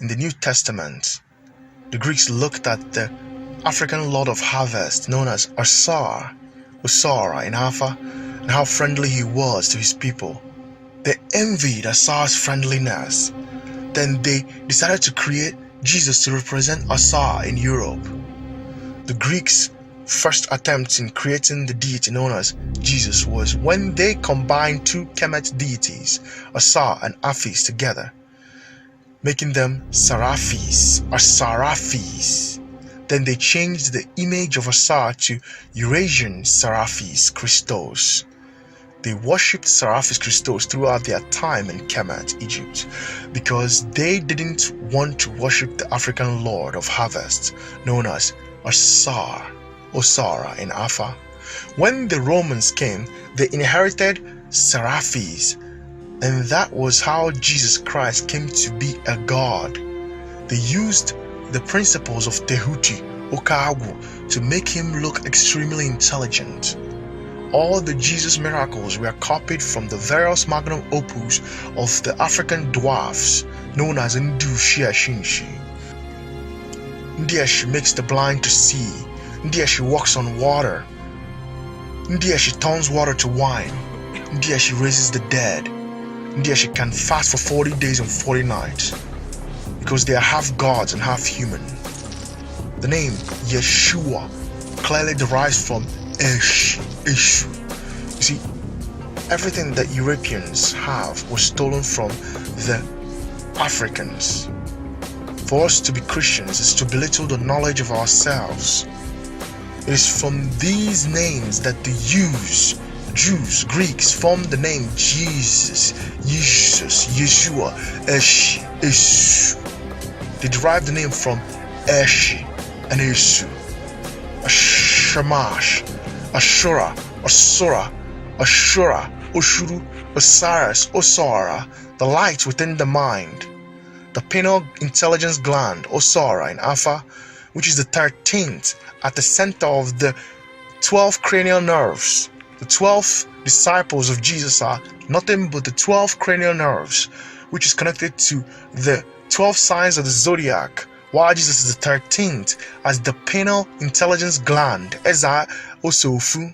in the New Testament, the Greeks looked at the African lord of harvest known as Osara in Alpha, and how friendly he was to his people. They envied Osara's friendliness. Then they decided to create Jesus to represent Osara in Europe. The Greeks' first attempt in creating the deity known as Jesus was when they combined two Kemet deities, Osara and Apis, together, making them Seraphis or Seraphis. Then they changed the image of Osara to Eurasian Seraphis Christos. They worshipped Seraphis Christos throughout their time in Kemet, Egypt, because they didn't want to worship the African lord of harvest known as Osara in Alpha. When the Romans came, they inherited Seraphis, and that was how Jesus Christ came to be a god. They used the principles of Tehuti, Uga Anwu, to make him look extremely intelligent. All the Jesus miracles were copied from the various magnum opus of the African dwarfs known as Ndu Shinshi. Ndiashi makes the blind to see. Ndiashi walks on water. Ndiashi turns water to wine. Ndiashi raises the dead. Ndiashi can fast for 40 days and 40 nights. Because they are half gods and half human. The name Yeshua clearly derives from Eshu. You see, everything that Europeans have was stolen from the Africans. For us to be Christians is to belittle the knowledge of ourselves. It is from these names that the Jews, Greeks formed the name Jesus, Yeshua, Eshu. They derived the name from Eshi and Eshu. Shamash, Ashura, Ushuru, Osiris, Osara, the light within the mind, the pineal intelligence gland, Osara in Alpha, which is the 13th at the center of the 12 cranial nerves. The 12 disciples of Jesus are nothing but the 12 cranial nerves, which is connected to the 12 signs of the zodiac, while Jesus is the 13th as the pineal intelligence gland. Eze Osofu.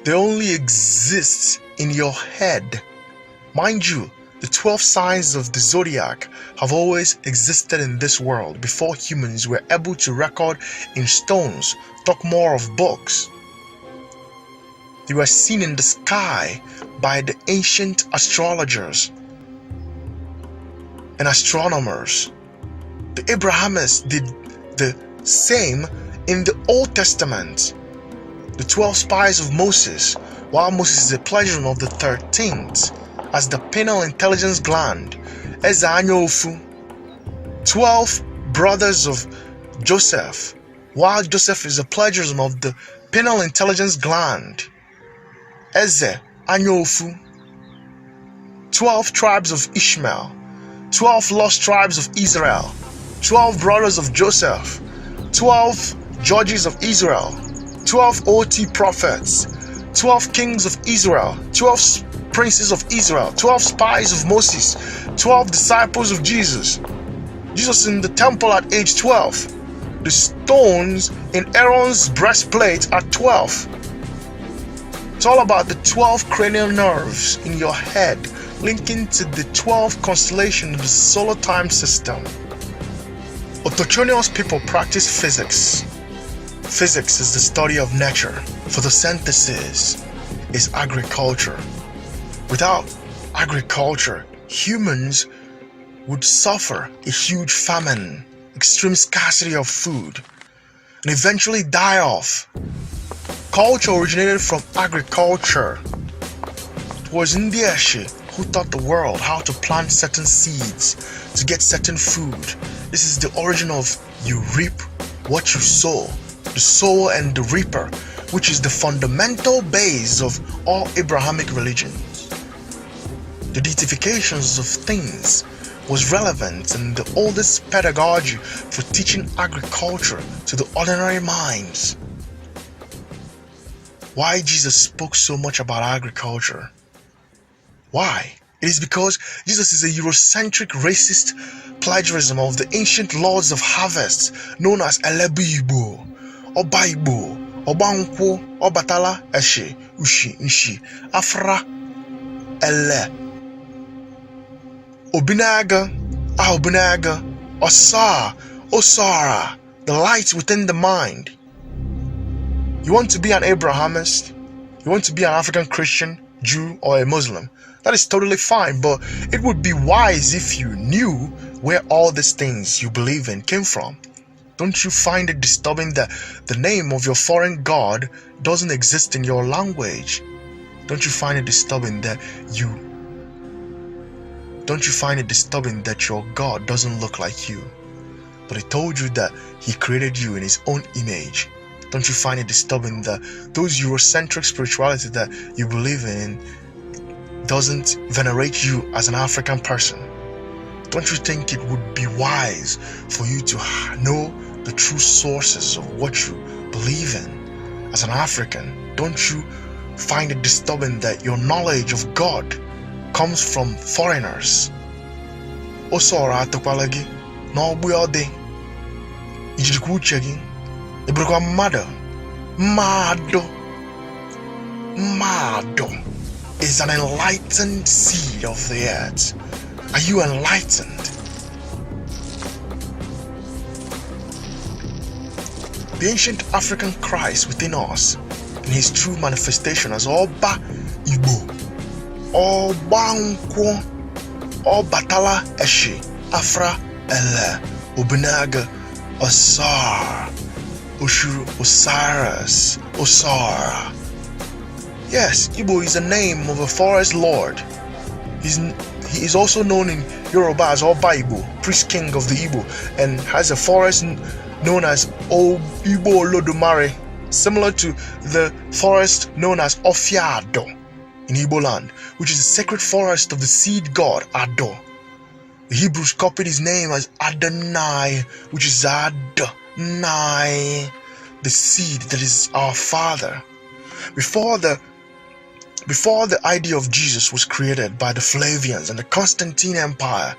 They only exist in your head. Mind you, the 12 signs of the zodiac have always existed in this world before humans were able to record in stones, talk more of books. They were seen in the sky by the ancient astrologers and astronomers. The Abrahamists did the same in the Old Testament. The 12 spies of Moses, while Moses is the pleasure of the 13th as the pineal intelligence gland, Eze Anyofu. 12 brothers of Joseph, while Joseph is the pleasure of the pineal intelligence gland, Eze Anyofu. 12 tribes of Ishmael, 12 lost tribes of Israel, 12 brothers of Joseph, 12 judges of Israel, 12 OT prophets, 12 kings of Israel, 12 princes of Israel, 12 spies of Moses, 12 disciples of Jesus. Jesus in the temple at age 12. The stones in Aaron's breastplate are 12. It's all about the 12 cranial nerves in your head linking to the 12 constellations of the solar time system. Autochthonious people practice physics. Physics is the study of nature. Photosynthesis is agriculture. Without agriculture, humans would suffer a huge famine, extreme scarcity of food, and eventually die off. Culture originated from agriculture. It was Ndiashi who taught the world how to plant certain seeds to get certain food. This is the origin of you reap what you sow, the sower and the reaper, which is the fundamental base of all Abrahamic religions. The deifications of things was relevant in the oldest pedagogy for teaching agriculture to the ordinary minds. Why Jesus spoke so much about agriculture? Why? It is because Jesus is a Eurocentric racist plagiarism of the ancient lords of harvests known as Elebibo, Obaibo, Obankwo, Obatala, Eshe, Ushi, Nshi, Afra, Ele, Obenaja, Obenaja, Osara, the light within the mind. You want to be an Abrahamist? You want to be an African Christian, Jew, or a Muslim? That is totally fine, but it would be wise if you knew where all these things you believe in came from. Don't you find it disturbing that the name of your foreign god doesn't exist in your language? Don't you find it disturbing that your God doesn't look like you? But he told you that he created you in his own image. Don't you find it disturbing that those Eurocentric spirituality that you believe in doesn't venerate you as an African person? Don't you think it would be wise for you to know the true sources of what you believe in as an African? Don't you find it disturbing that your knowledge of God comes from foreigners? Osora atokwalagi no buode ijikuchegi ibrukwa Mado is an enlightened seed of the earth. Are you enlightened? The ancient African Christ within us, in his true manifestation as Oba Igbo, Obankwo, Obatala Eshe, Afra Ele, Obenaja, Osar, Oshuru, Osiris, Osara. Yes, Igbo is the name of a forest lord. He is also known in Yoruba as Oba Igbo, priest king of the Igbo, and has a forest known as Igbo Olodumare, similar to the forest known as Ofiado in Igbo land, which is the sacred forest of the seed god Ado. The Hebrews copied his name as Adonai, which is Adonai, the seed that is our father. Before the idea of Jesus was created by the Flavians and the Constantine Empire,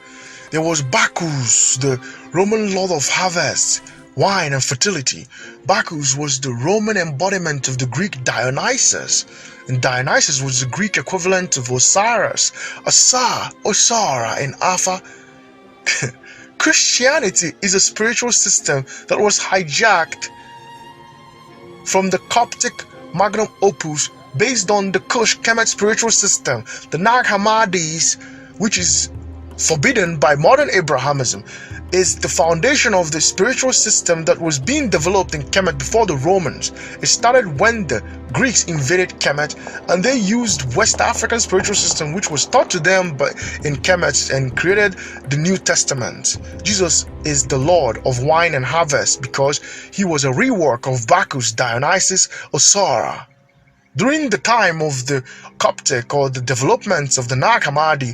there was Bacchus, the Roman lord of harvests, wine and fertility. Bacchus was the Roman embodiment of the Greek Dionysus, and Dionysus was the Greek equivalent of Osiris, Osara in Alpha. Christianity is a spiritual system that was hijacked from the Coptic magnum opus based on the Kush Kemet spiritual system, the Nag Hammadis, which is forbidden by modern Abrahamism, is the foundation of the spiritual system that was being developed in Kemet before the Romans. It started when the Greeks invaded Kemet and they used West African spiritual system which was taught to them in Kemet and created the New Testament. Jesus is the Lord of wine and harvest because he was a rework of Bacchus, Dionysus, Osara. During the time of the Coptic or the developments of the Nag Hammadi,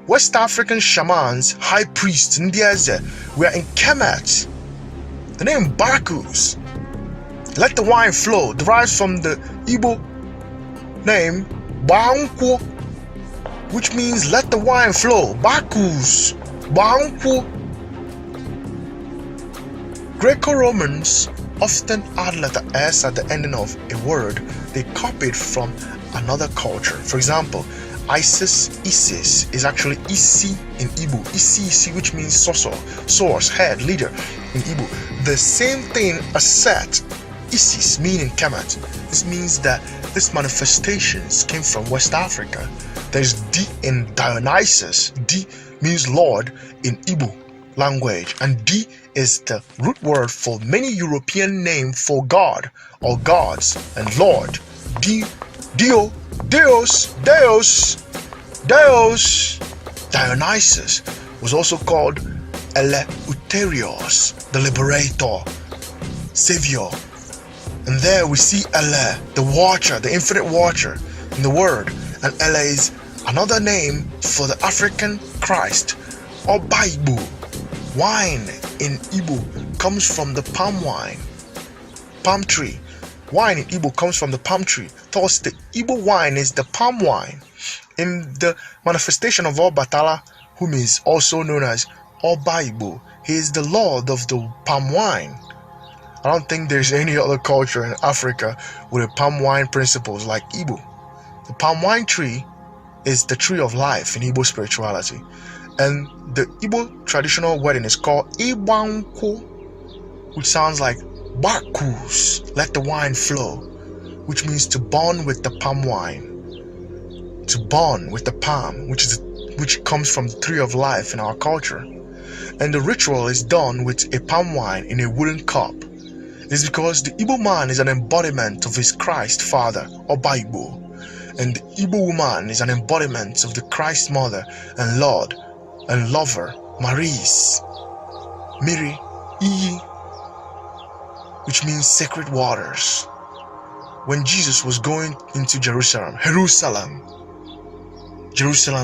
West African shamans, high priests, Ndieze, were in Kemet. The name Bacchus, let the wine flow, derives from the Igbo name Bankwo, which means let the wine flow. Bacchus, Bankwo. Greco-Romans often add letter S at the ending of a word they copied from another culture. For example, Isis is actually Isi in Igbo. Isi, which means source, head, leader in Igbo. The same thing as Set, Isis, meaning Kemet. This means that these manifestations came from West Africa. There's D in Dionysus. D means Lord in Igbo language, and D is the root word for many European names for God or gods and Lord. Dio, Deus. Dionysus was also called Eleuterios, the liberator, savior. And there we see Ele, the watcher, the infinite watcher in the word. And Ele is another name for the African Christ, or Baibu. Wine in Igbo comes from the palm tree. Wine in Igbo comes from the palm tree. Thus, the Igbo wine is the palm wine. In the manifestation of Obatala, whom is also known as Oba Igbo, he is the lord of the palm wine. I don't think there's any other culture in Africa with a palm wine principles like Igbo. The palm wine tree is the tree of life in Igbo spirituality. And the Igbo traditional wedding is called Ibanko, which sounds like Bakus, let the wine flow, which means to bond with the palm wine. To bond with the palm, which comes from the tree of life in our culture. And the ritual is done with a palm wine in a wooden cup. It's because the Igbo man is an embodiment of his Christ father, Oba Igbo, and the Igbo woman is an embodiment of the Christ mother and Lord and lover, Maris, Miri, Iyi, which means sacred waters. When Jesus was going into Jerusalem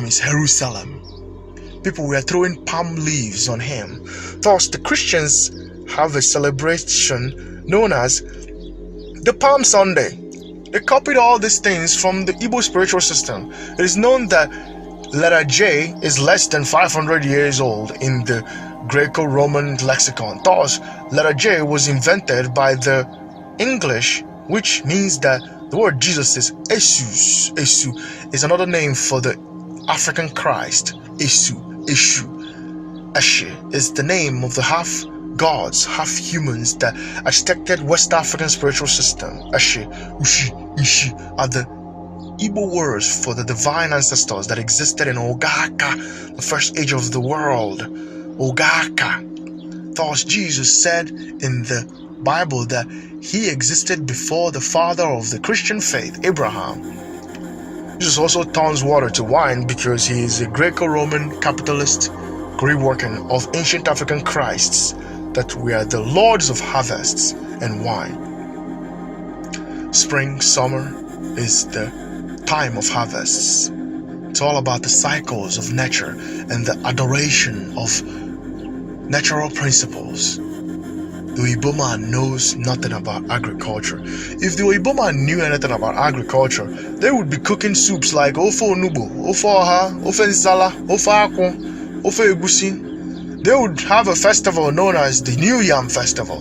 is Jerusalem. People were throwing palm leaves on him. Thus, the Christians have a celebration known as the Palm Sunday. They copied all these things from the Igbo spiritual system. It is known that letter J is less than 500 years old in the Greco-Roman lexicon. Thus, letter J was invented by the English, which means that the word Jesus is Jesus. Esu is another name for the African Christ. Esu, Eshu. Eshe is the name of the half gods, half humans that architected West African spiritual system. Eshe, Ushi, Ishi are the Igbo words for the divine ancestors that existed in Ogaka, the first age of the world. Ogaka. Thus, Jesus said in the Bible that he existed before the father of the Christian faith, Abraham. Jesus also turns water to wine because he is a Greco-Roman capitalist reworking of ancient African Christs that we are the lords of harvests and wine. Spring, summer is the time of harvests. It's all about the cycles of nature and the adoration of natural principles. The Igbo man knows nothing about agriculture. If the Igbo man knew anything about agriculture, they would be cooking soups like Ofe Onugbo, Ofe Oha, Ofe Nsala, Ofe Akwu, Ofe Egusi. They would have a festival known as the New Yam Festival.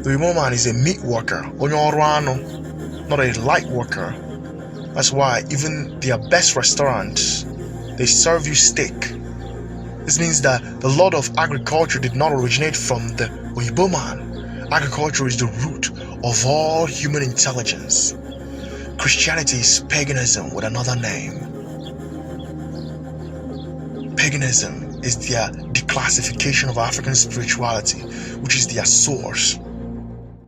The Igbo man is a meat worker, onye ọrụ anụ, not a light worker. That's why even their best restaurants, they serve you steak. This means that the Lord of agriculture did not originate from the Oyibo man. Agriculture is the root of all human intelligence. Christianity is paganism with another name. Paganism is their declassification of African spirituality, which is their source.